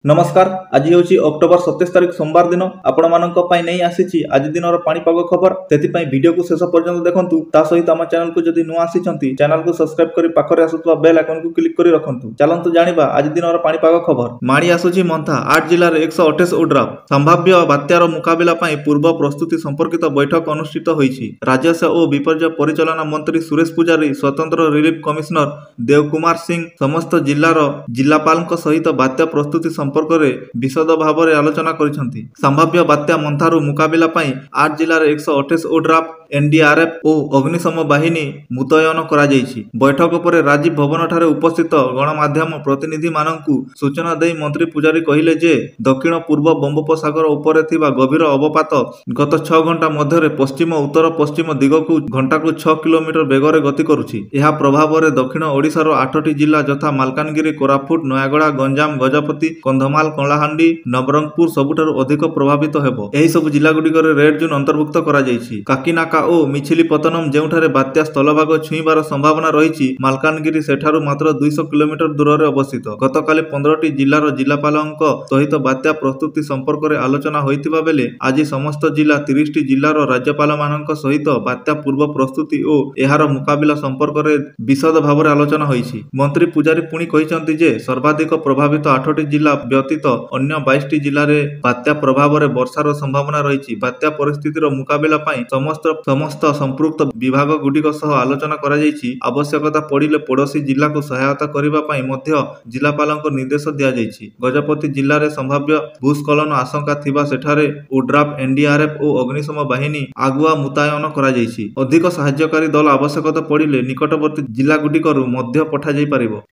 नमस्कार। आज हूँ अक्टोबर 27 तारीख सोमवार दिन आपण नहीं आसी आज दिन पाणीपाग खबर से वीडियो को शेष पर्यंत देखूँ सहित आम चैनल को जदि नुआ आसी चैनल को सब्सक्राइब कर पाखरे आसुवा बेल आइकन को क्लिक कर रखु। चलतु जानिबा आज दिन पाणीपाग खबर। माड़ी आसुची मंथा 8 जिले 128 ओड्राफ संभाव्य बात्यार मुकाबला पूर्व प्रस्तुति संपर्कित बैठक अनुष्ठित होईछि। राजस्व और विपर्य परिचालना मंत्री सुरेश पुजारी, स्वतंत्र रिलीफ कमिश्नर देवकुमार सिंह समस्त जिलार जिलापाल सहित बात्या प्रस्तुति संपर्क में विशद भाव में आलोचना करिसेंति। संभाव्य बात्या मंथारू मुकाबला 8 जिले 128 ओड्राफ एनडीआरएफ और अग्निशम बाहिनी मुतयन करा जायछि। बैठक पर राजीव भवन ठारे उपस्थित गणमाध्यम प्रतिनिधि मानकु सूचना दे मंत्री पुजारी कहिले जे दक्षिण पूर्व बंगोपसागर उपरे थिबा गभीर अवपात गत 6 घंटा मध्य पश्चिम उत्तर पश्चिम दिगकु घंटा को 6 किलोमीटर बेगरे गति करुछि। यह प्रभाव में दक्षिण ओडिशार 8टी जिला यथा मालकानगिरी, कोरापुट, नयागड़ा, गंजाम, गजपति, कंधमाल, कलाहांडी, नवरंगपुर सबुठारु अधिक प्रभावित हेबो। एही सब जिला गुडिकर रेड जोन अंतर्भुक्त करा जायछि। काकिनाका और मिछिलीपत्तनम जेउठारे बात्या स्थलभाग छुईबार संभावना रही, मालकानगिरी सेठारु मात्र 200 किलोमीटर दूर में अवस्थित। गतकाली 15टी जिलार जिलापालक सहित बात्या प्रस्तुति संपर्क में आलोचना होइतिबा बेले आज समस्त जिला 30टी जिलार राज्यपाल मानक सहित बात्या पूर्व प्रस्तुति और एहार मुकाबला संपर्क में विशद भाव में आलोचना होइछि। मंत्री पुजारी पुणी कहिसेंति जे सर्वाधिक प्रभावित 8टी जिला व्यतीत अन्य 22टी जिले में बात्या प्रभाव में वर्षार संभावना रही। बात्या परिस्थितिर मुकाबला समस्त संपृक्त विभाग गुडिक सह आलोचना करा जायछि। आवश्यकता पड़िले पड़ोशी जिला को सहायता करिबा पई मध्य जिलापालक निर्देश दिया जायछि। गजपति जिले में संभाव्य भूस्खलन आशंका थिबा सेठारे ओड्राफ, एनडीआरएफ और अग्निशम बाहिनी आगुआ मुतयन करा जायछि। अधिक सहायकारी दल आवश्यकता पड़िले निकटवर्ती जिला गुडिकरु मध्य पठा जाय परिबो।